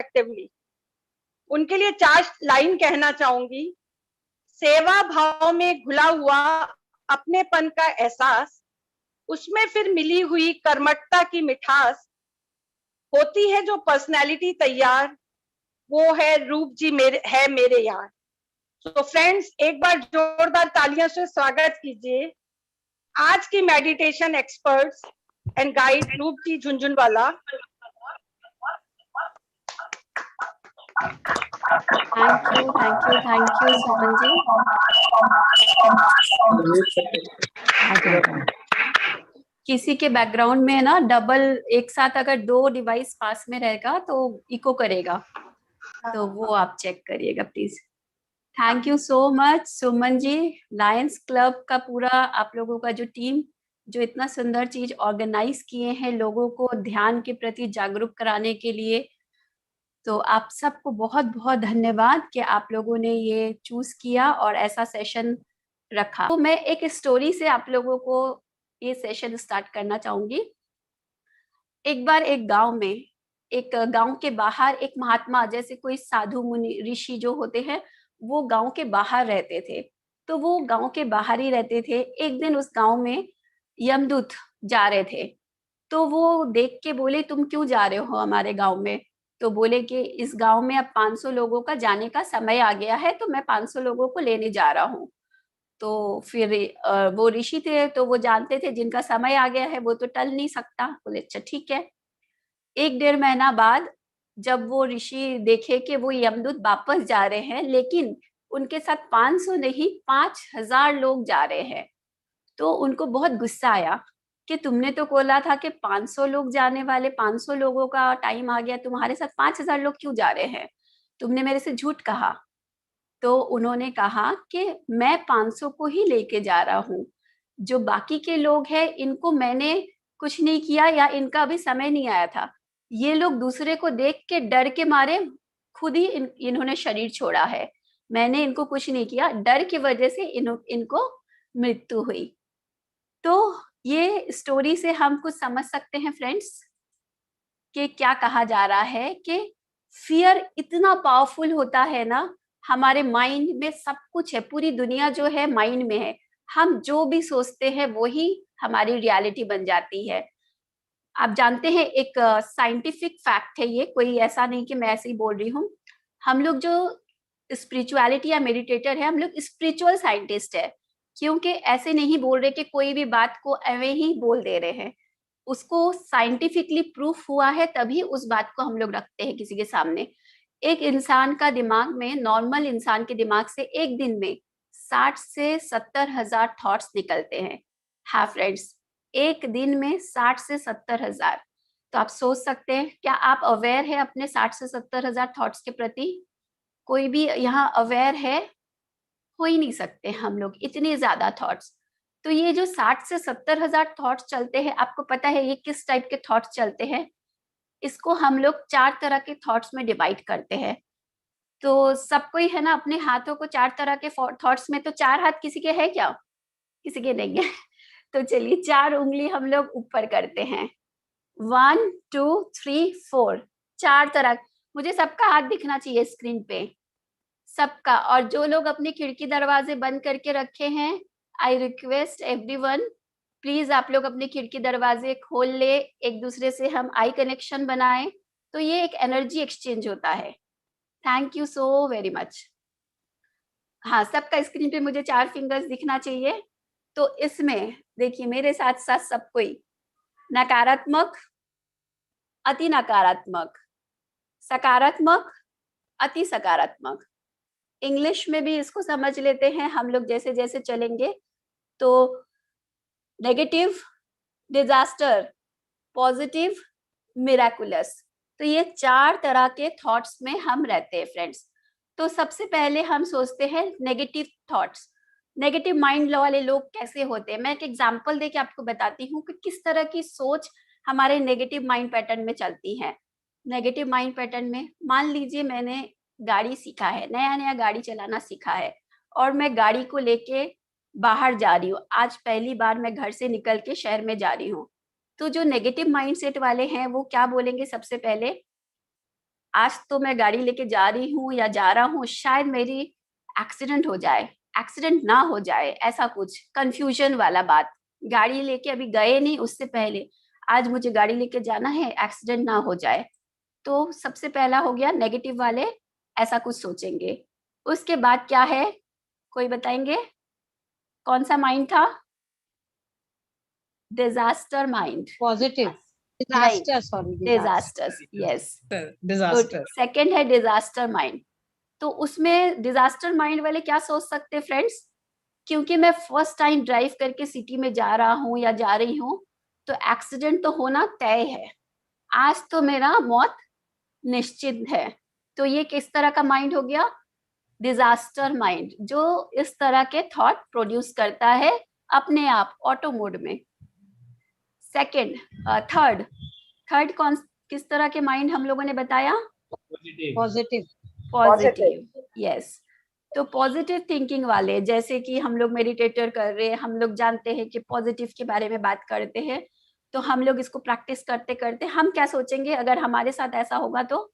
Actively. उनके लिए 4 line कहना चाहूंगी। सेवा भाव में घुला हुआ अपनेपन का एहसास, उसमें फिर मिली हुई कर्मठता की मिठास, होती है जो पर्सनैलिटी तैयार, वो है रूप जी मेरे यार। तो फ्रेंड्स, एक बार जोरदार तालियों से स्वागत कीजिए आज की मेडिटेशन एक्सपर्ट्स एंड गाइड रूप जी झुनझुनवाला। Thank you Suman ji. किसी के बैकग्राउंड में ना डबल एक साथ अगर 2 डिवाइस पास में रहेगा तो इको करेगा, तो वो आप चेक करिएगा please. Thank you so much Suman ji, Lions Club का पूरा आप लोगों का जो टीम जो इतना सुंदर चीज ऑर्गेनाइज किए हैं लोगों को ध्यान के प्रति जागरूक कराने के लिए। तो आप सबको बहुत बहुत धन्यवाद कि आप लोगों ने ये चूज किया और ऐसा सेशन रखा। तो मैं एक स्टोरी से आप लोगों को ये सेशन स्टार्ट करना चाहूंगी। एक बार एक गांव के बाहर एक महात्मा, जैसे कोई साधु मुनि ऋषि जो होते हैं, वो गांव के बाहर रहते थे। तो वो गांव के बाहर ही रहते थे। एक दिन उस गांव में यमदूत जा रहे थे। तो वो देख के बोले, तुम क्यों जा रहे हो हमारे गांव में? तो बोले कि इस गांव में अब 500 लोगों का जाने का समय आ गया है, तो मैं 500 लोगों को लेने जा रहा हूँ। तो फिर वो ऋषि थे, तो वो जानते थे जिनका समय आ गया है वो तो टल नहीं सकता। बोले अच्छा ठीक है। 1-1.5 महीना बाद जब वो ऋषि देखे कि वो यमदूत वापस जा रहे हैं, लेकिन उनके साथ 500 नहीं 5000 लोग जा रहे हैं, तो उनको बहुत गुस्सा आया कि तुमने तो बोला था कि 500 लोग जाने वाले, 500 लोगों का टाइम आ गया, तुम्हारे साथ 5000 लोग क्यों जा रहे हैं? तुमने मेरे से झूठ कहा। तो उन्होंने कहा कि मैं 500 को ही लेके जा रहा हूँ, जो बाकी के लोग हैं इनको मैंने कुछ नहीं किया या इनका अभी समय नहीं आया था। ये लोग दूसरे को देख के डर के मारे खुद ही इन्होंने शरीर छोड़ा है। मैंने इनको कुछ नहीं किया, डर की वजह से इनको मृत्यु हुई। तो ये स्टोरी से हम कुछ समझ सकते हैं फ्रेंड्स कि क्या कहा जा रहा है कि फियर इतना पावरफुल होता है ना। हमारे माइंड में सब कुछ है, पूरी दुनिया जो है माइंड में है। हम जो भी सोचते हैं वो ही हमारी रियलिटी बन जाती है। आप जानते हैं एक साइंटिफिक फैक्ट है ये, कोई ऐसा नहीं कि मैं ऐसे ही बोल रही हूँ। हम लोग जो स्पिरिचुअलिटी या मेडिटेटर है, हम लोग स्पिरिचुअल साइंटिस्ट है, क्योंकि ऐसे नहीं बोल रहे कि कोई भी बात को एवे ही बोल दे रहे हैं। उसको साइंटिफिकली प्रूफ हुआ है, तभी उस बात को हम लोग रखते हैं किसी के सामने। एक इंसान का दिमाग में, नॉर्मल इंसान के दिमाग से एक दिन में 60 से 70 हजार थॉट्स निकलते हैं। हाँ फ्रेंड्स, एक दिन में 60 से 70 हजार। तो आप सोच सकते हैं, क्या आप अवेयर है अपने 60 से 70 हजार थॉट्स के प्रति? कोई भी यहाँ अवेयर है? हो ही नहीं सकते हम लोग, इतने ज्यादा थॉट्स। तो ये जो 60 से 70 हजार थॉट्स चलते हैं, आपको पता है ये किस टाइप के थॉट्स चलते हैं? इसको हम लोग 4 तरह के थॉट्स में डिवाइड करते हैं। तो सबको ही है ना अपने हाथों को 4 तरह के थॉट्स में, तो 4 हाथ किसी के है क्या? किसी के नहीं है। तो चलिए 4 उंगली हम लोग ऊपर करते हैं। 1 2 3 4, 4 तरह। मुझे सबका हाथ दिखना चाहिए स्क्रीन पे, सबका। और जो लोग अपने खिड़की दरवाजे बंद करके रखे हैं, आई रिक्वेस्ट एवरीवन, प्लीज आप लोग अपने खिड़की दरवाजे खोल ले, एक दूसरे से हम आई कनेक्शन बनाएं, तो ये एक एनर्जी एक्सचेंज होता है। Thank you so very much. हाँ, सबका स्क्रीन पे मुझे 4 फिंगर्स दिखना चाहिए। तो इसमें देखिए मेरे साथ साथ सब कोई, नकारात्मक, अति नकारात्मक, सकारात्मक, अति सकारात्मक। इंग्लिश में भी इसको समझ लेते हैं हम लोग जैसे जैसे चलेंगे। तो नेगेटिव, डिजास्टर, पॉजिटिव, मिराकुलस। तो ये 4 तरह के थॉट्स में हम रहते हैं फ्रेंड्स। तो सबसे पहले हम सोचते हैं नेगेटिव थॉट्स। नेगेटिव माइंड वाले लोग कैसे होते हैं, मैं एक एग्जांपल देके आपको बताती हूँ कि किस तरह की सोच हमारे नेगेटिव माइंड पैटर्न में चलती है। नेगेटिव माइंड पैटर्न में, मान लीजिए मैंने गाड़ी सीखा है, नया नया गाड़ी चलाना सीखा है, और मैं गाड़ी को लेके बाहर जा रही हूँ। आज पहली बार मैं घर से निकल के शहर में जा रही हूँ। तो जो नेगेटिव माइंडसेट वाले हैं वो क्या बोलेंगे सबसे पहले, आज तो मैं गाड़ी लेके जा रही हूँ या जा रहा हूँ, शायद मेरी एक्सीडेंट हो जाए, एक्सीडेंट ना हो जाए, ऐसा कुछ कंफ्यूजन वाला बात। गाड़ी लेके अभी गए नहीं, उससे पहले आज मुझे गाड़ी लेके जाना है, एक्सीडेंट ना हो जाए। तो सबसे पहला हो गया नेगेटिव वाले, ऐसा कुछ सोचेंगे। उसके बाद क्या है, कोई बताएंगे कौन सा माइंड था? Disaster mind. पॉजिटिव, नहीं, disaster, sorry, disasters, yes, good. Disaster. Second है डिजास्टर माइंड। तो उसमें डिजास्टर माइंड वाले क्या सोच सकते हैं फ्रेंड्स? क्योंकि मैं फर्स्ट टाइम ड्राइव करके सिटी में जा रहा हूँ या जा रही हूँ, तो एक्सीडेंट तो होना तय है, आज तो मेरा मौत निश्चित है। तो ये किस तरह का माइंड हो गया? डिजास्टर माइंड, जो इस तरह के थॉट प्रोड्यूस करता है अपने आप ऑटो मोड में। सेकंड, थर्ड, थर्ड कौन, किस तरह के माइंड हम लोगों ने बताया? पॉजिटिव। Positive, yes. तो पॉजिटिव थिंकिंग वाले, जैसे कि हम लोग मेडिटेटर कर रहे हैं, हम लोग जानते हैं कि पॉजिटिव के बारे में बात करते हैं, तो हम लोग इसको प्रैक्टिस करते करते हम क्या सोचेंगे अगर हमारे साथ ऐसा होगा तो?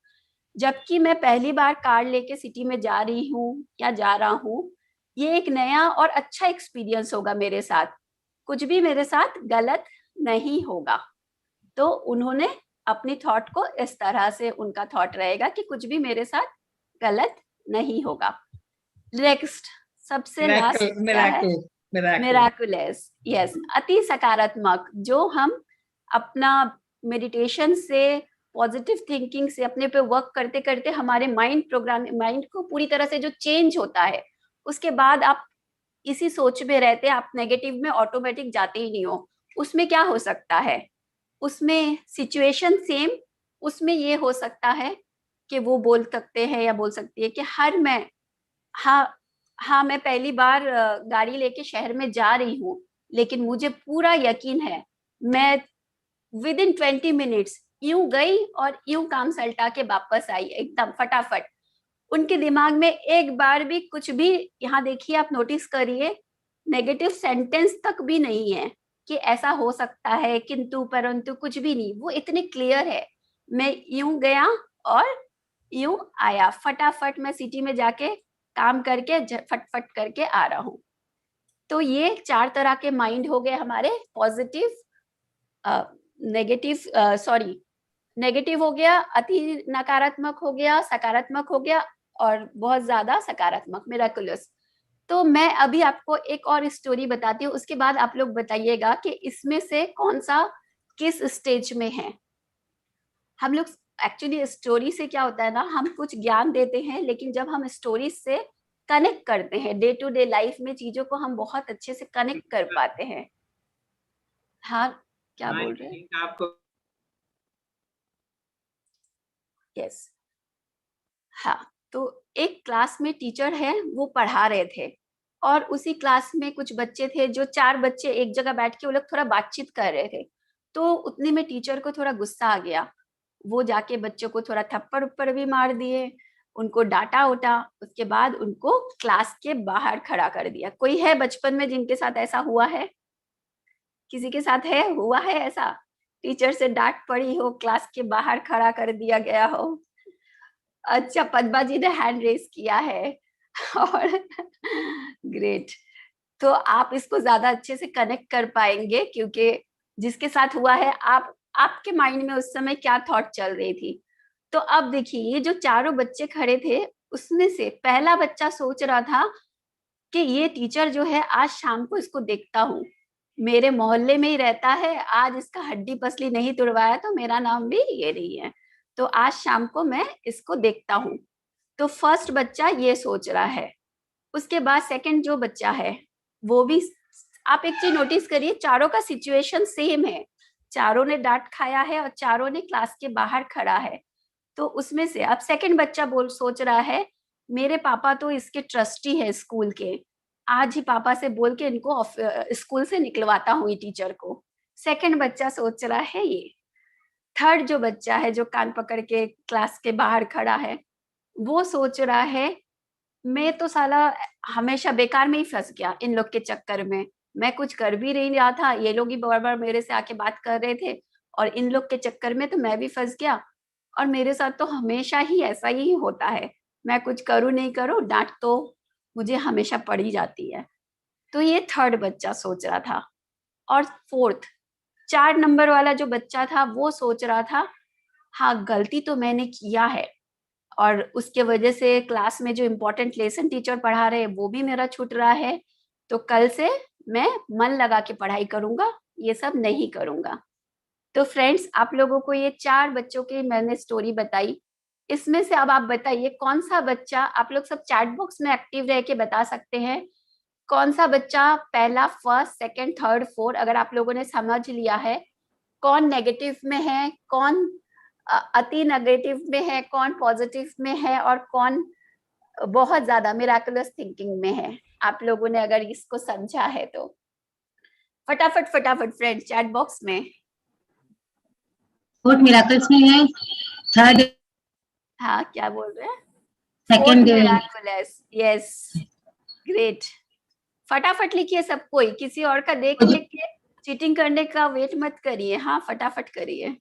जबकि मैं पहली बार कार लेके सिटी में जा रही हूँ या जा रहा हूँ, ये एक नया और अच्छा एक्सपीरियंस होगा मेरे साथ, कुछ भी मेरे साथ गलत नहीं होगा। तो उन्होंने अपनी थॉट को इस तरह से, उनका थॉट रहेगा कि कुछ भी मेरे साथ गलत नहीं होगा। नेक्स्ट, सबसे लास्ट क्या है? मिराकुलस, यस, अति सकारात्मक। जो हम अपना मेडिटेशन से, पॉजिटिव थिंकिंग से अपने पे वर्क करते करते हमारे माइंड को पूरी तरह से जो चेंज होता है, उसके बाद आप इसी सोच में रहते हैं, आप नेगेटिव में ऑटोमेटिक जाते ही नहीं हो। उसमें क्या हो सकता है? उसमें सिचुएशन सेम, उसमें ये हो सकता है कि वो बोल सकते हैं या बोल सकती है कि हाँ हाँ, मैं पहली बार गाड़ी लेके शहर में जा रही हूँ, लेकिन मुझे पूरा यकीन है मैं विद इन 20 मिनट्स यूं गई और यूं काम सल्टा के वापस आई एकदम फटाफट। उनके दिमाग में एक बार भी कुछ भी, यहाँ देखिए आप नोटिस करिए, नेगेटिव सेंटेंस तक भी नहीं है कि ऐसा हो सकता है, किंतु परंतु कुछ भी नहीं, वो इतने क्लियर है। मैं यूं गया और यूं आया, फटाफट मैं सिटी में जाके काम करके फटफट करके आ रहा हूँ। तो ये 4 तरह के माइंड हो गए हमारे, पॉजिटिव, नेगेटिव, सॉरी, नेगेटिव हो गया, अति नकारात्मक हो गया, सकारात्मक हो गया, और बहुत ज्यादा सकारात्मक, मिराकुलस। तो मैं अभी आपको एक और स्टोरी बताती हूँ, उसके बाद आप लोग बताइएगा कि इसमें से कौन सा किस स्टेज में है। हम लोग एक्चुअली स्टोरी से क्या होता है ना, हम कुछ ज्ञान देते हैं, लेकिन जब हम स्टोरी से कनेक्ट करते हैं डे टू डे लाइफ में, चीजों को हम बहुत अच्छे से कनेक्ट कर पाते हैं। हाँ, क्या बोल रहे हैं? आपको यस, हाँ। तो एक क्लास में टीचर है, वो पढ़ा रहे थे, और उसी क्लास में कुछ बच्चे थे, जो 4 बच्चे एक जगह बैठ के वो लोग थोड़ा बातचीत कर रहे थे। तो उतने में टीचर को थोड़ा गुस्सा आ गया, वो जाके बच्चों को थोड़ा थप्पड़ उप्पड़ भी मार दिए, उनको डांटा उटा, उसके बाद उनको क्लास के बाहर खड़ा कर दिया। कोई है बचपन में जिनके साथ ऐसा हुआ है? किसी के साथ है, हुआ है ऐसा? टीचर से डांट पड़ी हो, क्लास के बाहर खड़ा कर दिया गया हो? अच्छा, पद्मा जी ने हैंड रेस किया है और ग्रेट। तो आप इसको ज्यादा अच्छे से कनेक्ट कर पाएंगे, क्योंकि जिसके साथ हुआ है, आपके माइंड में उस समय क्या थॉट चल रही थी। तो अब देखिए, ये जो चारों बच्चे खड़े थे, उसमें से पहला बच्चा सोच रहा था कि ये टीचर जो है, आज शाम को इसको देखता हूँ, मेरे मोहल्ले में ही रहता है, आज इसका हड्डी पसली नहीं तुड़वाया तो मेरा नाम भी ये नहीं है, तो आज शाम को मैं इसको देखता हूँ। तो फर्स्ट बच्चा ये सोच रहा है। उसके बाद सेकंड जो बच्चा है, वो भी, आप एक चीज नोटिस करिए, चारों का सिचुएशन सेम है, चारों ने डांट खाया है और चारों ने क्लास के बाहर खड़ा है। तो उसमें से अब सेकंड बच्चा सोच रहा है, मेरे पापा तो इसके ट्रस्टी है स्कूल के, आज ही पापा से बोल के इनको स्कूल से निकलवाता हूँ, टीचर को। सेकंड बच्चा सोच रहा है ये। थर्ड जो बच्चा है, जो कान पकड़ के क्लास के बाहर खड़ा है, वो सोच रहा है, मैं तो साला हमेशा बेकार में ही फंस गया इन लोग के चक्कर में, मैं कुछ कर भी नहीं रहा था, ये लोग ही बार बार मेरे से आके बात कर रहे थे, और इन लोग के चक्कर में तो मैं भी फंस गया। और मेरे साथ तो हमेशा ही ऐसा ही होता है, मैं कुछ करूँ नहीं करूँ डांट तो मुझे हमेशा पड़ी जाती है। तो ये थर्ड बच्चा सोच रहा था। और फोर्थ 4 नंबर वाला जो बच्चा था वो सोच रहा था हाँ गलती तो मैंने किया है, और उसके वजह से क्लास में जो इम्पोर्टेंट लेसन टीचर पढ़ा रहे हैं वो भी मेरा छूट रहा है, तो कल से मैं मन लगा के पढ़ाई करूंगा, ये सब नहीं करूंगा। तो फ्रेंड्स, आप लोगों को ये 4 बच्चों की मैंने स्टोरी बताई। इसमें से अब आप बताइए कौन सा बच्चा, आप लोग सब चैट बॉक्स में एक्टिव रह के बता सकते हैं, कौन सा बच्चा पहला, फर्स्ट, सेकंड, थर्ड, फोर्थ अगर आप लोगों ने समझ लिया है, कौन नेगेटिव में है, कौन अति नेगेटिव में है, कौन पॉजिटिव में है, और कौन बहुत ज्यादा मिराकुलस थिंकिंग में है। आप लोगों ने अगर इसको समझा है तो फटाफट फटाफट फ्रेंड्स चैट बॉक्स में। फोर्थ मिराकल्स में है, थर्ड हाँ क्या बोल रहे हैं? Second miraculous, yes, great. फटाफट लिखिए सब कोई, किसी और का देख के चीटिंग करने का वेट मत करिए, हाँ फटाफट करिए।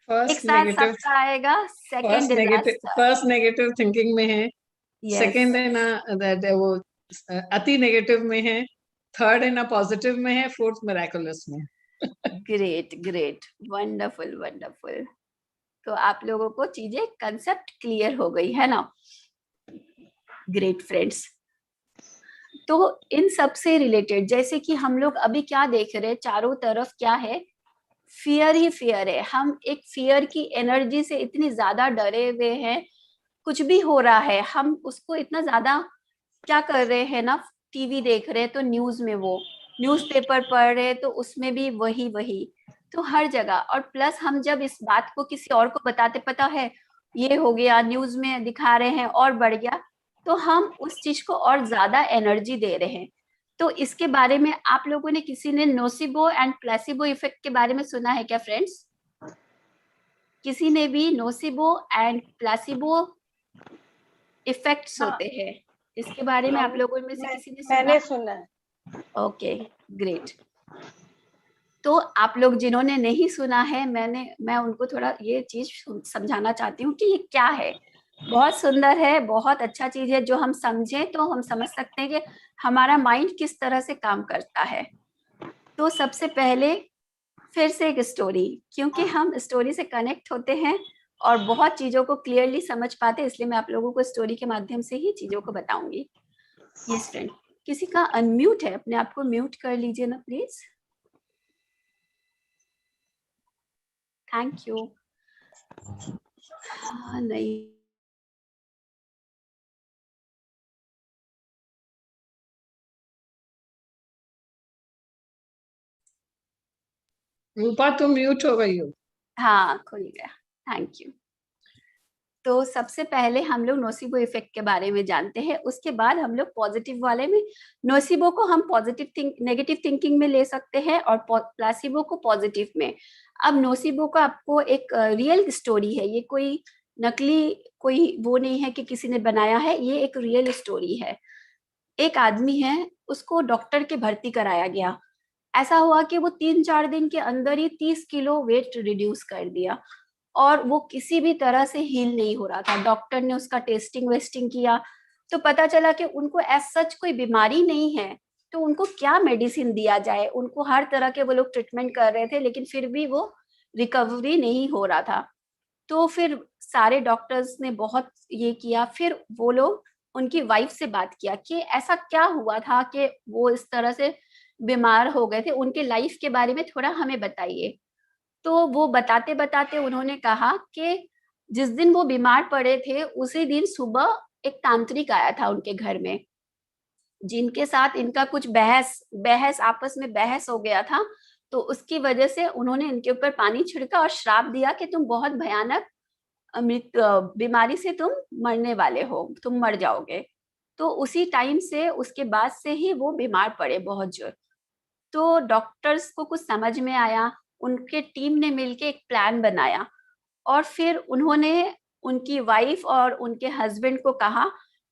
एक साथ सबका आएगा। सेकंड फर्स्ट नेगेटिव थिंकिंग में है, सेकंड है ना वो अति नेगेटिव में है, थर्ड है ना पॉजिटिव में है, फोर्थ मिराकुलस में। Great great, wonderful wonderful. तो आप लोगों को चीजें कंसेप्ट क्लियर हो गई है ना? Great friends. तो इन सब से रिलेटेड जैसे कि हम लोग अभी क्या देख रहे हैं, चारों तरफ क्या है, फियर ही फियर है। हम एक फियर की एनर्जी से इतनी ज्यादा डरे हुए हैं, कुछ भी हो रहा है हम उसको इतना ज्यादा क्या कर रहे हैं ना, टीवी देख रहे हैं तो न्यूज में वो, न्यूज़पेपर पढ़ रहे हैं तो उसमें भी वही वही, तो हर जगह। और प्लस हम जब इस बात को किसी और को बताते, पता है ये हो गया, न्यूज में दिखा रहे हैं और बढ़ गया, तो हम उस चीज को और ज्यादा एनर्जी दे रहे हैं। तो इसके बारे में आप लोगों ने, किसी ने नोसिबो एंड प्लेसिबो इफेक्ट के बारे में सुना है क्या फ्रेंड्स? किसी ने भी नोसिबो एंड प्लेसिबो इफेक्ट्स होते हैं, इसके बारे में आप लोगों में से किसी ने सुना? मैंने सुना है। Okay great. तो आप लोग जिन्होंने नहीं सुना है, मैं उनको थोड़ा ये चीज समझाना चाहती हूँ कि ये क्या है। बहुत सुंदर है, बहुत अच्छा चीज है, जो हम समझें तो हम समझ सकते हैं कि हमारा माइंड किस तरह से काम करता है। तो सबसे पहले फिर से एक स्टोरी, क्योंकि हम स्टोरी से कनेक्ट होते हैं और बहुत चीजों को क्लियरली समझ पाते हैं, इसलिए मैं आप लोगों को स्टोरी के माध्यम से ही चीजों को बताऊंगी। यस फ्रेंड, किसी का अनम्यूट है, अपने आप को म्यूट कर लीजिए ना प्लीज। Thank you. नहीं, रूपा तुम म्यूट हो गई हो। हाँ खुल गया, थैंक यू। तो सबसे पहले हम लोग नोसिबो इफेक्ट के बारे में जानते हैं, उसके बाद हम लोग पॉजिटिव वाले में, नोसिबो को हम नेगेटिव थिंकिंग में ले सकते हैं और प्लासिबो को पॉजिटिव में। अब नोसिबो का आपको एक रियल स्टोरी है, ये कोई नकली कोई वो नहीं है कि किसी ने बनाया है, ये एक रियल स्टोरी है। एक आदमी है, उसको डॉक्टर के भर्ती कराया गया। ऐसा हुआ कि वो 3-4 दिन के अंदर ही 30 किलो वेट रिड्यूस कर दिया, और वो किसी भी तरह से हील नहीं हो रहा था। डॉक्टर ने उसका टेस्टिंग वेस्टिंग किया तो पता चला कि उनको एज सच कोई बीमारी नहीं है, तो उनको क्या मेडिसिन दिया जाए। उनको हर तरह के वो लोग ट्रीटमेंट कर रहे थे, लेकिन फिर भी वो रिकवरी नहीं हो रहा था। तो फिर सारे डॉक्टर्स ने बहुत ये किया, फिर वो लोग उनकी वाइफ से बात किया कि ऐसा क्या हुआ था कि वो इस तरह से बीमार हो गए थे, उनके लाइफ के बारे में थोड़ा हमें बताइए। तो वो बताते बताते उन्होंने कहा कि जिस दिन वो बीमार पड़े थे उसी दिन सुबह एक तांत्रिक आया था उनके घर में, जिनके साथ इनका कुछ बहस बहस आपस में बहस हो गया था। तो उसकी वजह से उन्होंने इनके ऊपर पानी छिड़का और श्राप दिया कि तुम बहुत भयानक बीमारी से तुम मरने वाले हो, तुम मर जाओगे। तो उसी टाइम से, उसके बाद से ही वो बीमार पड़े बहुत जोर। तो डॉक्टर्स को कुछ समझ में आया, उनके टीम ने मिलके एक प्लान बनाया, और फिर उन्होंने उनकी वाइफ और उनके हस्बैंड को कहा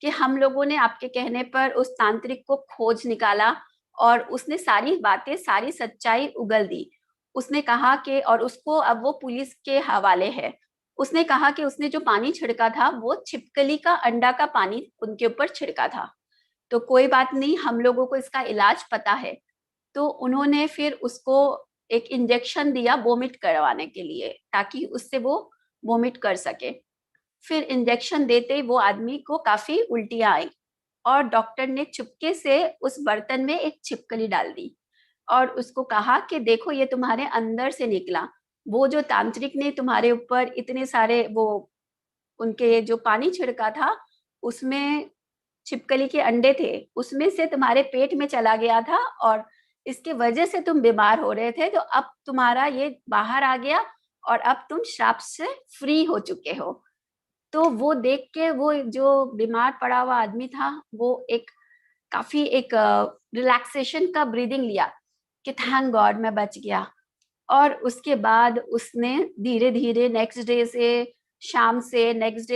कि हम लोगों ने आपके कहने पर उस तांत्रिक को खोज निकाला, और उसने सारी बातें, सारी सच्चाई उगल दी। उसने कहा कि, और उसको अब वो पुलिस के हवाले है, उसने कहा कि उसने जो पानी छिड़का था वो छिपकली का अंडा का पानी उनके ऊपर छिड़का था। तो कोई बात नहीं, हम लोगों को इसका इलाज पता है। तो उन्होंने फिर उसको एक इंजेक्शन दिया वोमिट करवाने के लिए, ताकि उससे वो वोमिट कर सके। फिर इंजेक्शन देते ही वो आदमी को काफी उल्टियां आई, और डॉक्टर ने चुपके से उस बर्तन में एक छिपकली डाल दी और उसको कहा कि देखो ये तुम्हारे अंदर से निकला। वो जो तांत्रिक ने तुम्हारे ऊपर इतने सारे वो उनके जो पानी छिड़का था उसमें छिपकली के अंडे थे, उसमें से तुम्हारे पेट में चला गया था और इसके वजह से तुम बीमार हो रहे थे। तो अब तुम्हारा ये बाहर आ गया और अब तुम श्राप से फ्री हो चुके हो। तो वो देख के वो जो बीमार पड़ा हुआ आदमी था वो काफी एक रिलैक्सेशन का ब्रीदिंग लिया कि थैंक गॉड मैं बच गया। और उसके बाद उसने धीरे धीरे नेक्स्ट डे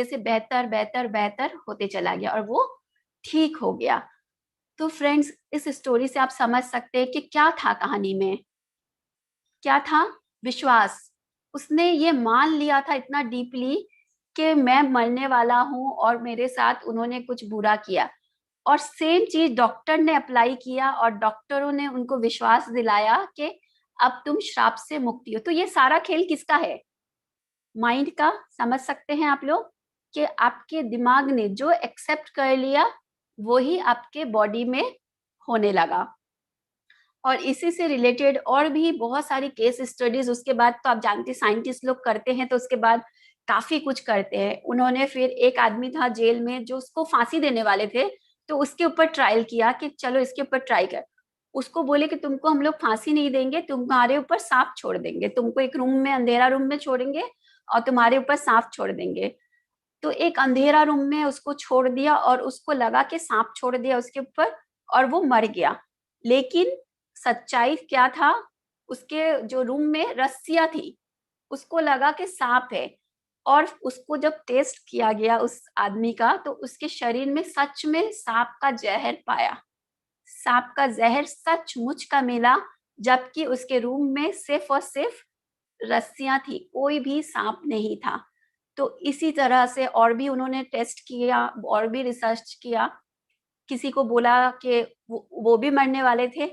से बेहतर बेहतर बेहतर होते चला गया और वो ठीक हो गया। तो फ्रेंड्स, इस स्टोरी से आप समझ सकते हैं कि क्या था कहानी में, क्या था? विश्वास। उसने ये मान लिया था इतना डीपली कि मैं मरने वाला हूं और मेरे साथ उन्होंने कुछ बुरा किया, और सेम चीज डॉक्टर ने अप्लाई किया और डॉक्टरों ने उनको विश्वास दिलाया कि अब तुम श्राप से मुक्ति हो। तो ये सारा खेल किसका है? माइंड का। समझ सकते हैं आप लोग कि आपके दिमाग ने जो एक्सेप्ट कर लिया वही आपके बॉडी में होने लगा। और इसी से रिलेटेड और भी बहुत सारी केस स्टडीज उसके बाद, तो आप जानते हैं साइंटिस्ट लोग करते हैं तो उसके बाद काफी कुछ करते हैं। उन्होंने फिर एक आदमी था जेल में जो उसको फांसी देने वाले थे, तो उसके ऊपर ट्रायल किया कि चलो इसके ऊपर ट्राई कर। उसको बोले कि तुमको हम लोग फांसी नहीं देंगे, तुम्हारे ऊपर सांप छोड़ देंगे, तुमको एक रूम में, अंधेरा रूम में छोड़ेंगे और तुम्हारे ऊपर सांप छोड़ देंगे। तो एक अंधेरा रूम में उसको छोड़ दिया और उसको लगा कि सांप छोड़ दिया उसके ऊपर और वो मर गया। लेकिन सच्चाई क्या था? उसके जो रूम में रस्सियां थी, उसको लगा कि सांप है। और उसको जब टेस्ट किया गया उस आदमी का, तो उसके शरीर में सच में सांप का जहर पाया। सांप का जहर सचमुच का मिला, जबकि उसके रूम में सिर्फ और सिर्फ रस्सियां थी, कोई भी सांप नहीं था। तो इसी तरह से और भी उन्होंने टेस्ट किया और भी रिसर्च किया। किसी को बोला कि वो भी मरने वाले थे,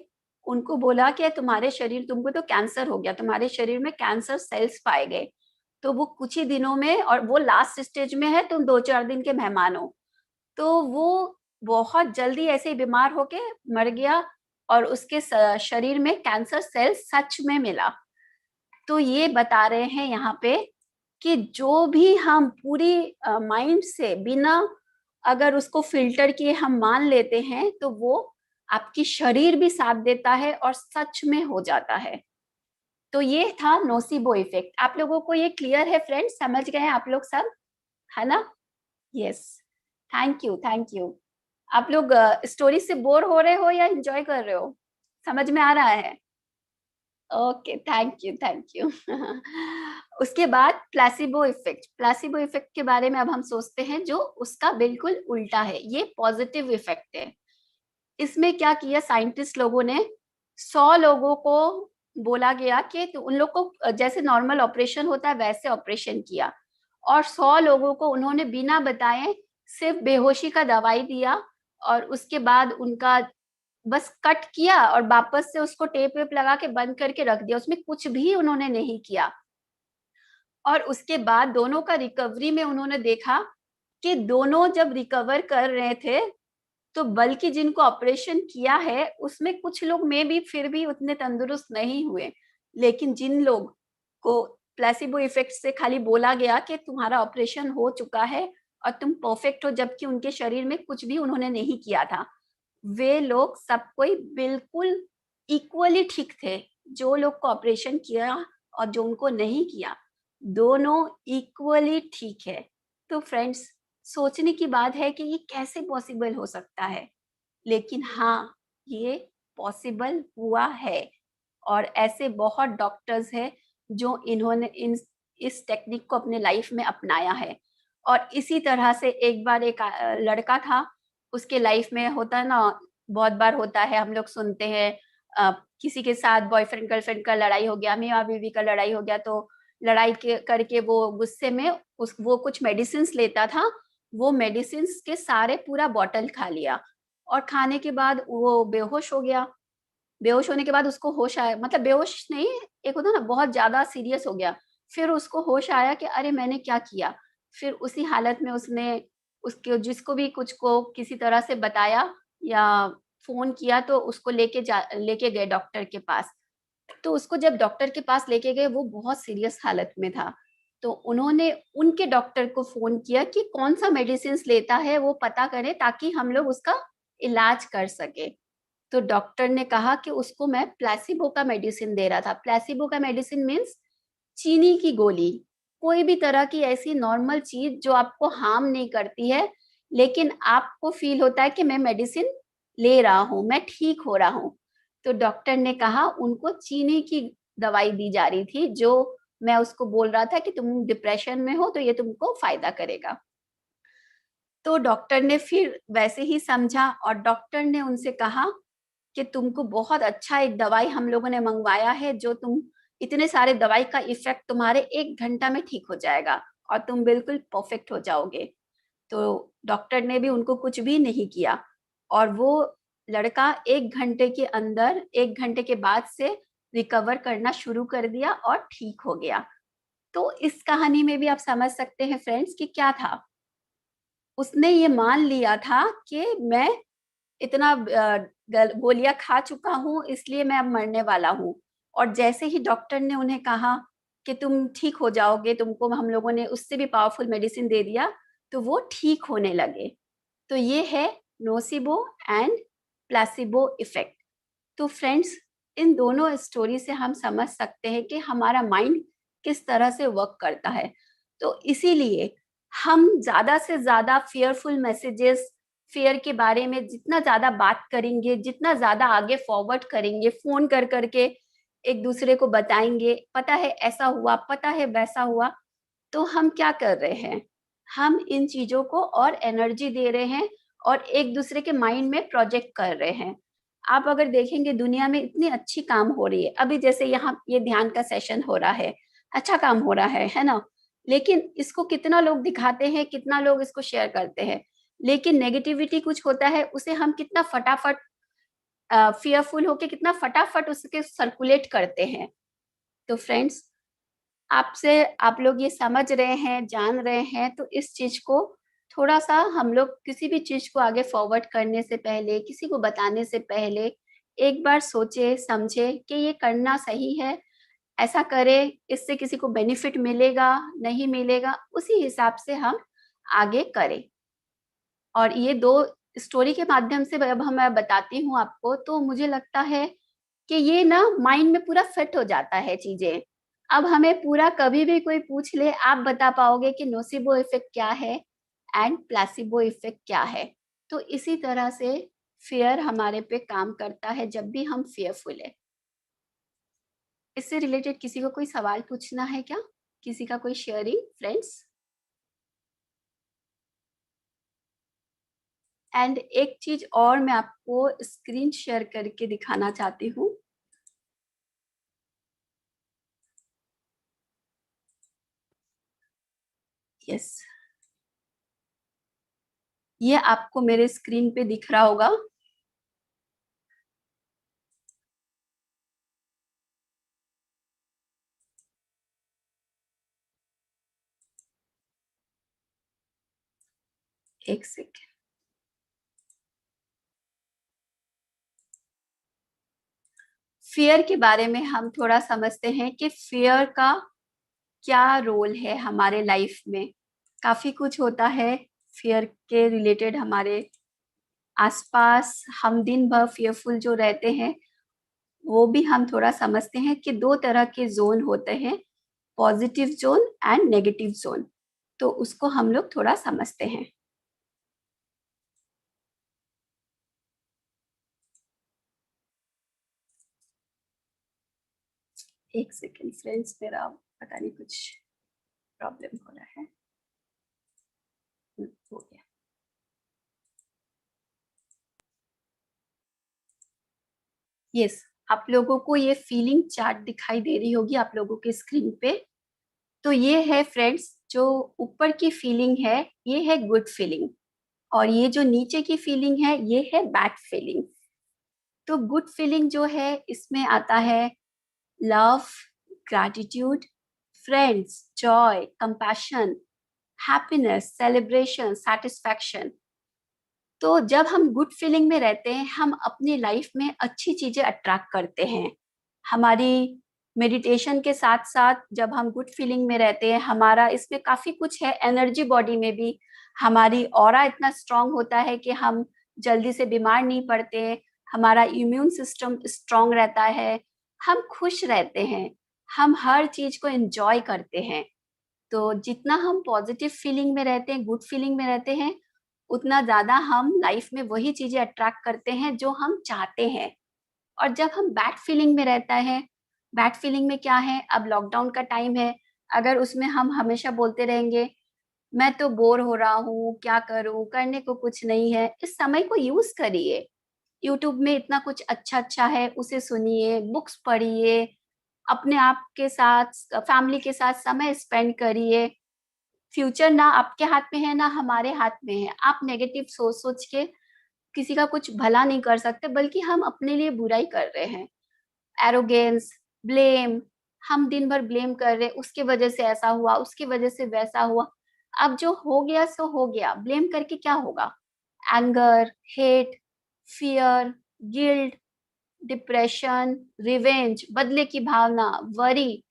उनको बोला कि तुम्हारे शरीर, तुमको तो कैंसर हो गया, तुम्हारे शरीर में कैंसर सेल्स पाए गए, तो वो कुछ ही दिनों में, और वो लास्ट स्टेज में है, तुम 2-4 दिन के मेहमान हो। तो वो बहुत जल्दी ऐसे ही बीमार होके मर गया और उसके शरीर में कैंसर सेल सच में मिला। तो ये बता रहे हैं यहाँ पे कि जो भी हम पूरी माइंड से बिना अगर उसको फिल्टर किए हम मान लेते हैं, तो वो आपकी शरीर भी साथ देता है और सच में हो जाता है। तो ये था नोसिबो इफेक्ट। आप लोगों को ये क्लियर है फ्रेंड्स? समझ गए आप लोग सब, है ना? Yes, thank you, thank you. आप लोग स्टोरी से बोर हो रहे हो या एंजॉय कर रहे हो? समझ में आ रहा है? Okay, thank you, thank you. उसके बाद प्लेसिबो इफेक्ट। प्लेसिबो इफेक्ट के बारे में अब हम सोचते हैं, जो उसका बिल्कुल उल्टा है। ये पॉजिटिव इफेक्ट है। इसमें क्या किया साइंटिस्ट लोगों ने, 100 लोगों को बोला गया कि तो उन लोग को जैसे नॉर्मल ऑपरेशन होता है वैसे ऑपरेशन किया, और 100 लोगों को उन्होंने बिना बताए सिर्फ बेहोशी का दवाई दिया, और उसके बाद उनका बस कट किया और वापस से उसको टेप वेप लगा के बंद करके रख दिया, उसमें कुछ भी उन्होंने नहीं किया। और उसके बाद दोनों का रिकवरी में उन्होंने देखा कि दोनों जब रिकवर कर रहे थे, तो बल्कि जिनको ऑपरेशन किया है उसमें कुछ लोग में भी फिर भी उतने तंदुरुस्त नहीं हुए। लेकिन जिन लोग को प्लेसिबो इफेक्ट से खाली बोला गया कि तुम्हारा ऑपरेशन हो चुका है और तुम परफेक्ट हो, जबकि उनके शरीर में कुछ भी उन्होंने नहीं किया था, वे लोग सब कोई बिल्कुल इक्वली ठीक थे। जो लोग को ऑपरेशन किया और जो उनको नहीं किया, दोनों इक्वली ठीक है। तो फ्रेंड्स, सोचने की बात है कि ये कैसे पॉसिबल हो सकता है, लेकिन हाँ, ये पॉसिबल हुआ है। और ऐसे बहुत डॉक्टर्स हैं जो इन्होंने इस टेक्निक को अपने लाइफ में अपनाया है। और इसी तरह से एक बार एक लड़का था, उसके लाइफ में होता है ना, बहुत बार होता है, हम लोग सुनते हैं किसी के साथ बॉयफ्रेंड गर्लफ्रेंड का लड़ाई हो गया, मियाँ बीवी का लड़ाई हो गया, तो लड़ाई करके वो गुस्से में वो कुछ मेडिसिन लेता था, वो मेडिसिन के सारे पूरा बॉटल खा लिया और खाने के बाद वो बेहोश हो गया। बेहोश होने के बाद उसको होश आया, मतलब बेहोश नहीं, एक होता ना बहुत ज्यादा सीरियस हो गया। फिर उसको होश आया कि अरे मैंने क्या किया। फिर उसी हालत में उसने उसके जिसको भी कुछ को किसी तरह से बताया या फोन किया तो उसको लेके गए डॉक्टर के पास। तो उसको जब डॉक्टर के पास लेके गए वो बहुत सीरियस हालत में था। तो उन्होंने उनके डॉक्टर को फोन किया कि कौन सा मेडिसिन लेता है वो पता करें ताकि हम लोग उसका इलाज कर सके। तो डॉक्टर ने कहा कि उसको मैं प्लेसिबो का मेडिसिन दे रहा था। प्लेसिबो का मेडिसिन मीन्स चीनी की गोली, कोई भी तरह की ऐसी नॉर्मल चीज जो आपको हार्म नहीं करती है लेकिन आपको फील होता है कि मैं मेडिसिन ले रहा हूँ, मैं ठीक हो रहा हूँ। तो डॉक्टर ने कहा उनको चीनी की दवाई दी जा रही थी, जो मैं उसको बोल रहा था कि तुम डिप्रेशन में हो तो ये तुमको फायदा करेगा। तो डॉक्टर ने फिर वैसे ही समझा और डॉक्टर ने उनसे कहा कि तुमको बहुत अच्छा एक दवाई हम लोगों ने मंगवाया है, जो तुम इतने सारे दवाई का इफेक्ट तुम्हारे 1 घंटा में ठीक हो जाएगा और तुम बिल्कुल परफेक्ट हो जाओगे। तो डॉक्टर ने भी उनको कुछ भी नहीं किया और वो लड़का 1 घंटे के अंदर 1 घंटे के बाद से रिकवर करना शुरू कर दिया और ठीक हो गया। तो इस कहानी में भी आप समझ सकते हैं फ्रेंड्स कि क्या था, उसने ये मान लिया था कि मैं इतना गोलियां खा चुका हूँ इसलिए मैं अब मरने वाला हूँ। और जैसे ही डॉक्टर ने उन्हें कहा कि तुम ठीक हो जाओगे, तुमको हम लोगों ने उससे भी पावरफुल मेडिसिन दे दिया, तो वो ठीक होने लगे। तो ये है नोसिबो एंड प्लासिबो इफेक्ट। तो फ्रेंड्स इन दोनों स्टोरी से हम समझ सकते हैं कि हमारा माइंड किस तरह से वर्क करता है। तो इसीलिए हम ज्यादा से ज्यादा फियरफुल मैसेजेस, फियर के बारे में जितना ज्यादा बात करेंगे, जितना ज्यादा आगे फॉरवर्ड करेंगे, फोन कर करके एक दूसरे को बताएंगे पता है ऐसा हुआ, पता है वैसा हुआ, तो हम क्या कर रहे हैं, हम इन चीजों को और एनर्जी दे रहे हैं और एक दूसरे के माइंड में प्रोजेक्ट कर रहे हैं। आप अगर देखेंगे दुनिया में इतनी अच्छी काम हो रही है, अभी जैसे यहाँ ये ध्यान का सेशन हो रहा है, अच्छा काम हो रहा है ना। लेकिन इसको कितना लोग दिखाते हैं, कितना लोग इसको शेयर करते हैं, लेकिन नेगेटिविटी कुछ होता है उसे हम कितना फटाफट फियरफुल होके कितना फटाफट उसके सर्कुलेट करते हैं। तो फ्रेंड्स आपसे आप लोग ये समझ रहे हैं, जान रहे हैं, तो इस चीज को थोड़ा सा हम लोग किसी भी चीज को आगे फॉरवर्ड करने से पहले, किसी को बताने से पहले एक बार सोचे समझे कि ये करना सही है, ऐसा करें, इससे किसी को बेनिफिट मिलेगा नहीं मिलेगा, उसी हिसाब से हम आगे करें। और ये दो स्टोरी के माध्यम से अब मैं बताती हूँ आपको, तो मुझे लगता है कि ये ना माइंड में पूरा फिट हो जाता है चीजें। अब हमें पूरा कभी भी कोई पूछ ले आप बता पाओगे कि नोसिबो इफेक्ट क्या है एंड प्लासिबो इफेक्ट क्या है। तो इसी तरह से फियर हमारे पे काम करता है जब भी हम फियरफुल है। इससे रिलेटेड किसी को कोई सवाल पूछना है क्या, किसी का कोई शेयरिंग फ्रेंड्स? एंड एक चीज और मैं आपको स्क्रीन शेयर करके दिखाना चाहती हूँ। यस, ये आपको मेरे स्क्रीन पे दिख रहा होगा। एक सेकेंड। फियर के बारे में हम थोड़ा समझते हैं कि फियर का क्या रोल है हमारे लाइफ में। काफी कुछ होता है फियर के रिलेटेड हमारे आसपास, हम दिन भर फियरफुल जो रहते हैं वो भी हम थोड़ा समझते हैं कि 2 तरह के जोन होते हैं, positive zone and negative zone. तो उसको हम लोग थोड़ा समझते हैं। एक सेकेंड फ्रेंड्स, मेरा पता नहीं कुछ प्रॉब्लम हो रहा है। हो गया। यस, आप लोगों को ये फीलिंग चार्ट दिखाई दे रही होगी आप लोगों के स्क्रीन पे। तो ये है फ्रेंड्स, जो ऊपर की फीलिंग है ये है गुड फीलिंग, और ये जो नीचे की फीलिंग है ये है बैड फीलिंग। तो गुड फीलिंग जो है इसमें आता है love, gratitude, friends, Joy, compassion, happiness, celebration, satisfaction. तो जब हम गुड फीलिंग में रहते हैं हम अपनी लाइफ में अच्छी चीजें अट्रैक्ट करते हैं। हमारी मेडिटेशन के साथ साथ जब हम गुड फीलिंग में रहते हैं, हमारा इसमें काफी कुछ है, एनर्जी बॉडी में भी हमारी ऑरा इतना स्ट्रांग होता है कि हम जल्दी से बीमार नहीं पड़ते, हमारा इम्यून सिस्टम स्ट्रांग रहता है, हम खुश रहते हैं, हम हर चीज को एंजॉय करते हैं। तो जितना हम पॉजिटिव फीलिंग में रहते हैं, गुड फीलिंग में रहते हैं, उतना ज्यादा हम लाइफ में वही चीजें अट्रैक्ट करते हैं जो हम चाहते हैं। और जब हम बैड फीलिंग में रहता है, बैड फीलिंग में क्या है, अब लॉकडाउन का टाइम है, अगर उसमें हम हमेशा बोलते रहेंगे मैं तो बोर हो रहा हूँ, क्या करूँ, करने को कुछ नहीं है, इस समय को यूज करिए। यूट्यूब में इतना कुछ अच्छा अच्छा है, उसे सुनिए, बुक्स पढ़िए, अपने आप के साथ, फैमिली के साथ समय स्पेंड करिए। फ्यूचर ना आपके हाथ में है ना हमारे हाथ में है। आप नेगेटिव सोच सोच के किसी का कुछ भला नहीं कर सकते, बल्कि हम अपने लिए बुराई कर रहे हैं। एरोगेंस, ब्लेम, हम दिन भर ब्लेम कर रहे, उसके वजह से ऐसा हुआ, उसकी वजह से वैसा हुआ। अब जो हो गया सो हो गया, ब्लेम करके क्या होगा। Anger, hate, fear, guilt, depression, revenge, बदले की भावना, वरी,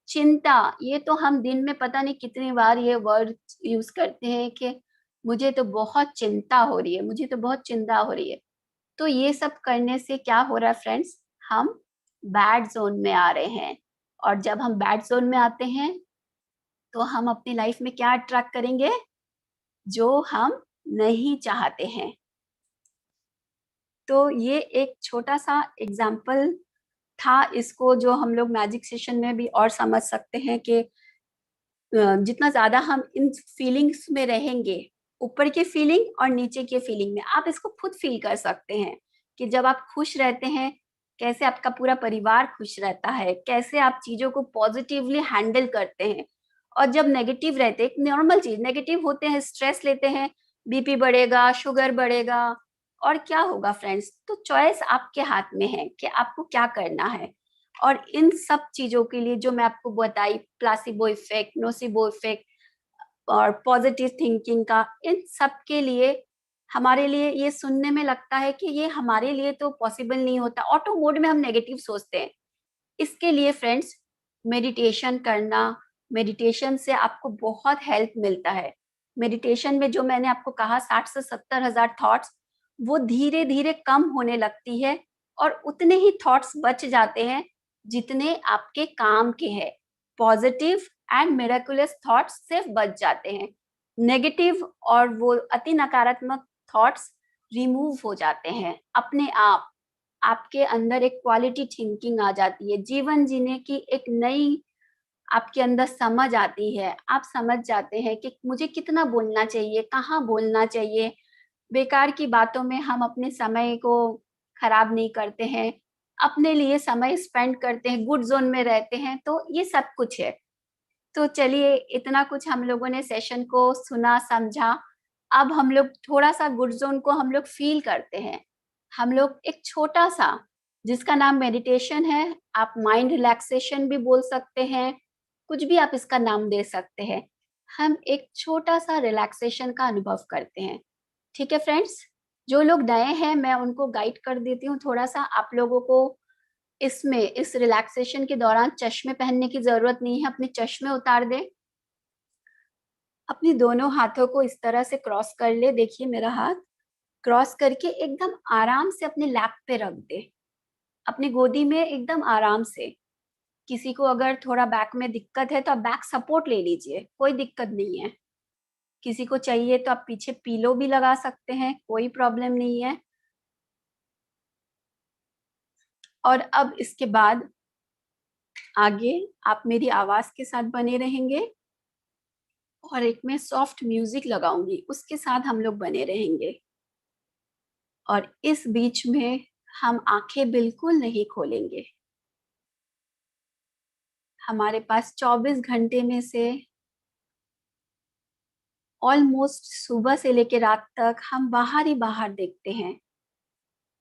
चिंता, ये तो हम दिन में पता नहीं कितनी बार ये वर्ड यूज करते हैं कि मुझे तो बहुत चिंता हो रही है, मुझे तो बहुत चिंता हो रही है। तो ये सब करने से क्या हो रहा है फ्रेंड्स, हम बैड जोन में आ रहे हैं। और जब हम बैड जोन में आते हैं तो हम अपनी लाइफ में क्या अट्रैक्ट करेंगे, जो हम नहीं चाहते हैं। तो ये एक छोटा सा एग्जाम्पल था, इसको जो हम लोग मैजिक सेशन में भी और समझ सकते हैं कि जितना ज्यादा हम इन फीलिंग्स में रहेंगे, ऊपर के फीलिंग और नीचे के फीलिंग में, आप इसको खुद फील कर सकते हैं कि जब आप खुश रहते हैं कैसे आपका पूरा परिवार खुश रहता है, कैसे आप चीजों को पॉजिटिवली हैंडल करते हैं। और जब नेगेटिव रहते हैं, एक नॉर्मल चीज, नेगेटिव होते हैं, स्ट्रेस लेते हैं, बीपी बढ़ेगा, शुगर बढ़ेगा, और क्या होगा फ्रेंड्स। तो चॉइस आपके हाथ में है कि आपको क्या करना है। और इन सब चीजों के लिए जो मैं आपको बताई, प्लासिबो इफेक्ट, नोसिबो इफेक्ट और पॉजिटिव थिंकिंग का, इन सब के लिए हमारे लिए ये सुनने में लगता है कि ये हमारे लिए तो पॉसिबल नहीं होता, ऑटो मोड में हम नेगेटिव सोचते हैं। इसके लिए फ्रेंड्स मेडिटेशन करना, मेडिटेशन से आपको बहुत हेल्प मिलता है। मेडिटेशन में जो मैंने आपको कहा 60 से 70 हजार थॉट्स, वो धीरे धीरे कम होने लगती है और उतने ही थॉट्स बच जाते हैं जितने आपके काम के हैं। पॉजिटिव एंड मिरेकुलस थॉट्स सिर्फ बच जाते हैं, नेगेटिव और वो अति नकारात्मक थॉट्स रिमूव हो जाते हैं अपने आप। आपके अंदर एक क्वालिटी थिंकिंग आ जाती है, जीवन जीने की एक नई आपके अंदर समझ आती है। आप समझ जाते हैं कि मुझे कितना बोलना चाहिए, कहाँ बोलना चाहिए। बेकार की बातों में हम अपने समय को खराब नहीं करते हैं, अपने लिए समय स्पेंड करते हैं, गुड जोन में रहते हैं। तो ये सब कुछ है। तो चलिए, इतना कुछ हम लोगों ने सेशन को सुना, समझा। अब हम लोग थोड़ा सा गुड जोन को हम लोग फील करते हैं। हम लोग एक छोटा सा, जिसका नाम मेडिटेशन है, आप माइंड रिलैक्सेशन भी बोल सकते हैं, कुछ भी आप इसका नाम दे सकते हैं। हम एक छोटा सा रिलैक्सेशन का अनुभव करते हैं। ठीक है फ्रेंड्स, जो लोग नए हैं मैं उनको गाइड कर देती हूँ थोड़ा सा। आप लोगों को इसमें, इस रिलैक्सेशन के दौरान चश्मे पहनने की जरूरत नहीं है, अपने चश्मे उतार दें, अपनी दोनों हाथों को इस तरह से क्रॉस कर ले। देखिए मेरा हाथ क्रॉस करके एकदम आराम से अपने लैप पे रख दे, अपनी गोदी में एकदम आराम से। किसी को अगर थोड़ा बैक में दिक्कत है तो आप बैक सपोर्ट ले लीजिए, कोई दिक्कत नहीं है। किसी को चाहिए तो आप पीछे पीलो भी लगा सकते हैं, कोई प्रॉब्लम नहीं है। और अब इसके बाद आगे आप मेरी आवाज के साथ बने रहेंगे और एक मैं सॉफ्ट म्यूजिक लगाऊंगी, उसके साथ हम लोग बने रहेंगे। और इस बीच में हम आंखें बिल्कुल नहीं खोलेंगे, हमारे पास 24 घंटे में से ऑलमोस्ट सुबह से लेकर रात तक हम बाहर ही बाहर देखते हैं।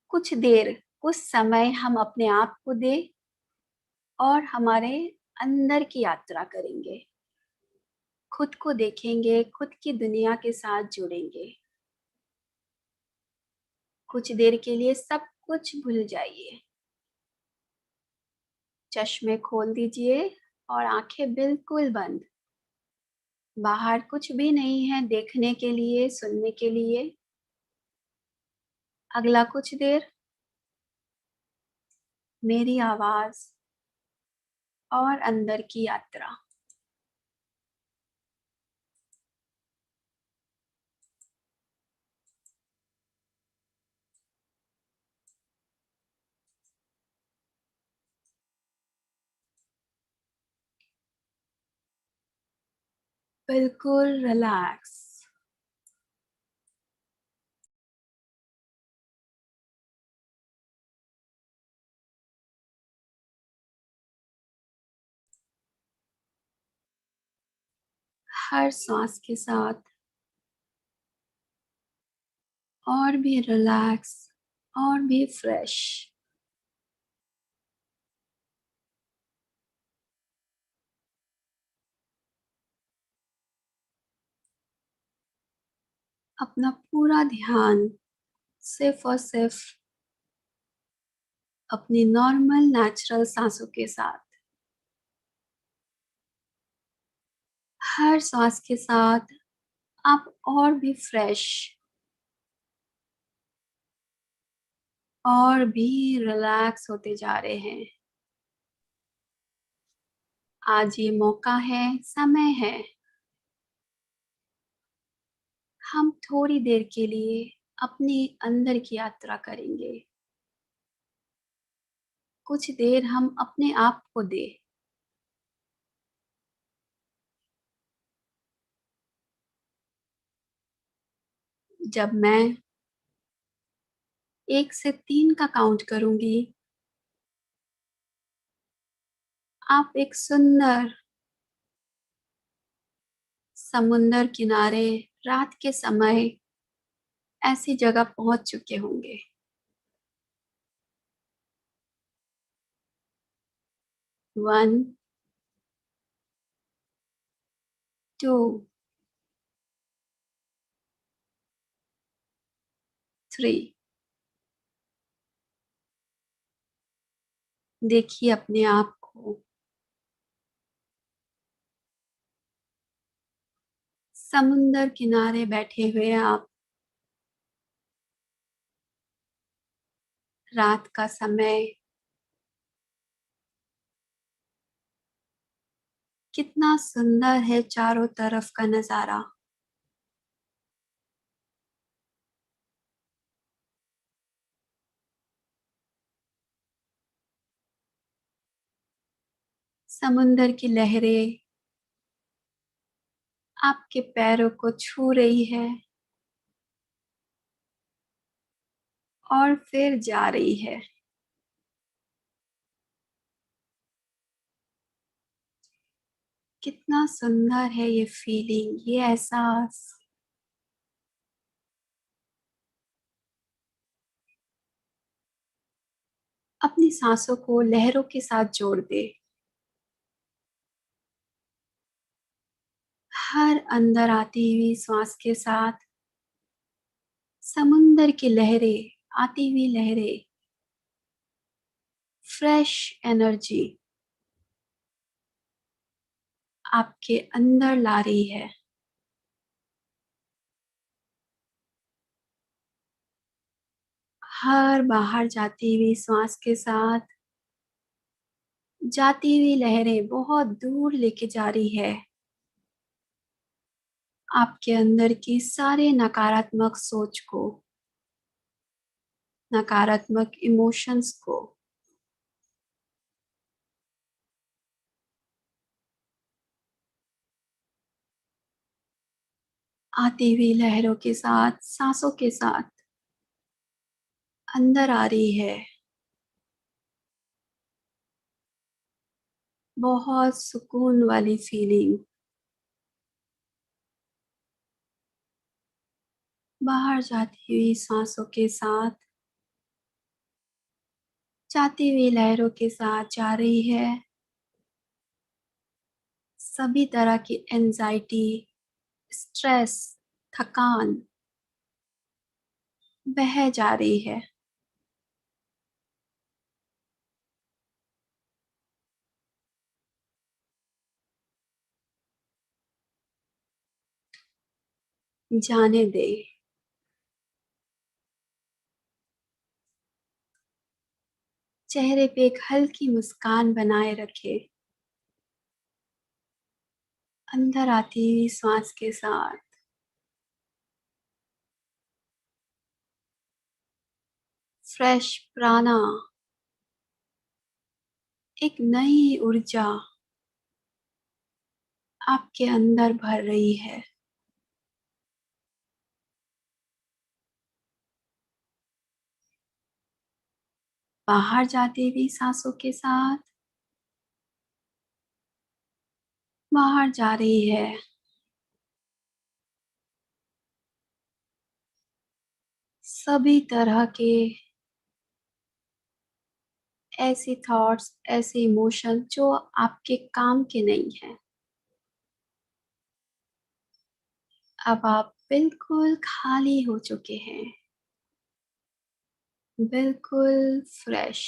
कुछ देर, कुछ समय हम अपने आप को दे और हमारे अंदर की यात्रा करेंगे। खुद को देखेंगे, खुद की दुनिया के साथ जुड़ेंगे। कुछ देर के लिए सब कुछ भूल जाइए। चश्मे खोल दीजिए और आंखें बिल्कुल बंद। बाहर कुछ भी नहीं है देखने के लिए, सुनने के लिए। अगला कुछ देर मेरी आवाज और अंदर की यात्रा। बिल्कुल रिलैक्स। हर सांस के साथ और भी रिलैक्स और भी फ्रेश। अपना पूरा ध्यान सिर्फ और सिर्फ अपनी नॉर्मल नेचुरल सांसों के साथ। हर सांस के साथ आप और भी फ्रेश और भी रिलैक्स होते जा रहे हैं। आज ये मौका है, समय है, हम थोड़ी देर के लिए अपने अंदर की यात्रा करेंगे। कुछ देर हम अपने आप को दें। जब मैं 1 से 3 का काउंट करूंगी, आप एक सुंदर समुंदर किनारे रात के समय ऐसी जगह पहुंच चुके होंगे। 1, 2, 3। देखिए अपने आप को समुंदर किनारे बैठे हुए आप। रात का समय कितना सुंदर है, चारों तरफ का नजारा। समुंदर की लहरें आपके पैरों को छू रही है और फिर जा रही है। कितना सुंदर है ये फीलिंग, ये एहसास। अपनी सांसों को लहरों के साथ जोड़ दे। हर अंदर आती हुई सांस के साथ समुंदर की लहरें, आती हुई लहरें, फ्रेश एनर्जी आपके अंदर ला रही है। हर बाहर जाती हुई सांस के साथ जाती हुई लहरें बहुत दूर लेके जा रही है आपके अंदर की सारे नकारात्मक सोच को, नकारात्मक इमोशंस को। आती हुई लहरों के साथ, सांसों के साथ अंदर आ रही है। बहुत सुकून वाली फीलिंग। बाहर जाती हुई सांसों के साथ, जाती हुई लहरों के साथ जा रही है। सभी तरह की एंजाइटी, स्ट्रेस, थकान बह जा रही है। जाने दे। चेहरे पे एक हल्की मुस्कान बनाए रखे। अंदर आती हुई सांस के साथ फ्रेश प्राणा, एक नई ऊर्जा आपके अंदर भर रही है। बाहर जाती हुई सांसों के साथ बाहर जा रही है। सभी तरह के ऐसे थॉट्स, ऐसे इमोशन जो आपके काम के नहीं है, अब आप बिल्कुल खाली हो चुके हैं, बिल्कुल फ्रेश।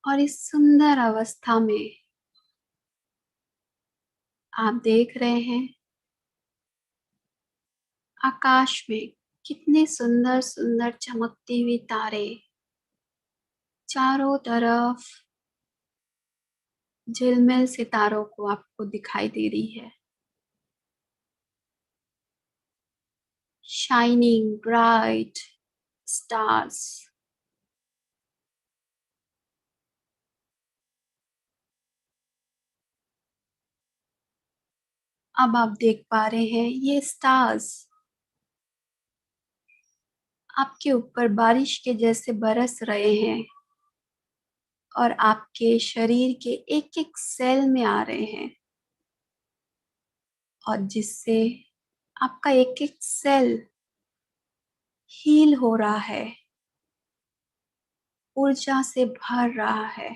और इस सुंदर अवस्था में आप देख रहे हैं आकाश में कितने सुंदर सुंदर चमकती हुई तारे चारों तरफ झिलमिल सितारों को आपको दिखाई दे रही है। Shining bright stars. अब आप देख पा रहे हैं ये स्टार्स आपके ऊपर बारिश के जैसे बरस रहे हैं और आपके शरीर के एक एक सेल में आ रहे हैं, और जिससे आपका एक एक सेल हील हो रहा है, ऊर्जा से भर रहा है।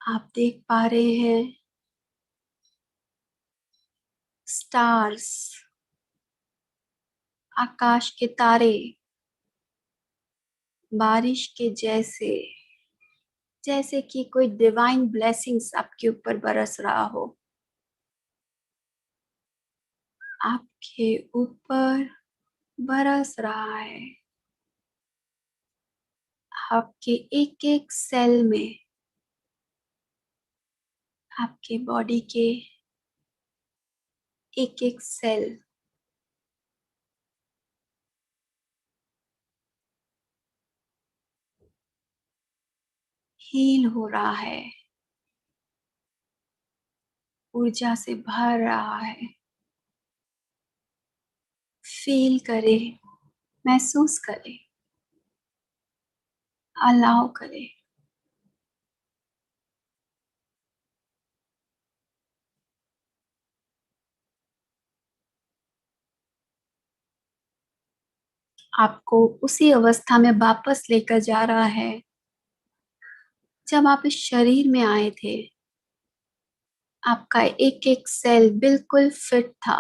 आप देख पा रहे हैं स्टार्स, आकाश के तारे बारिश के जैसे, जैसे कि कोई डिवाइन ब्लेसिंग्स आपके ऊपर बरस रहा हो। आपके ऊपर बरस रहा है, आपके एक एक सेल में, आपके बॉडी के एक एक सेल हील हो रहा है, ऊर्जा से भर रहा है। फील करें, महसूस करें, अलाउ करें। आपको उसी अवस्था में वापस लेकर जा रहा है जब आप इस शरीर में आए थे। आपका एक एक सेल बिल्कुल फिट था,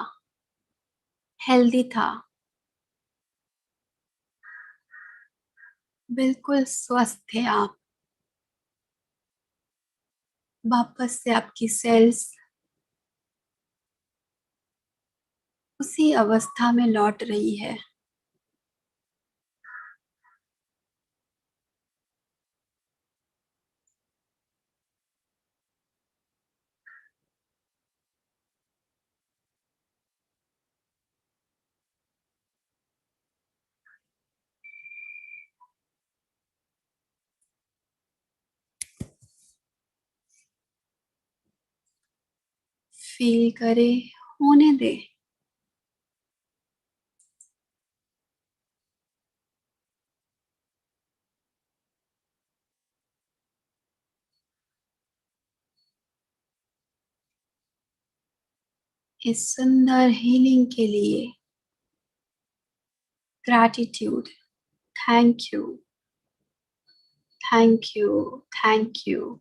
हेल्दी था, बिल्कुल स्वस्थ थे आप। वापस से आपकी सेल्स उसी अवस्था में लौट रही है। फील करे, होने दे। इस सुंदर हीलिंग के लिए gratitude, thank you, thank you, thank you.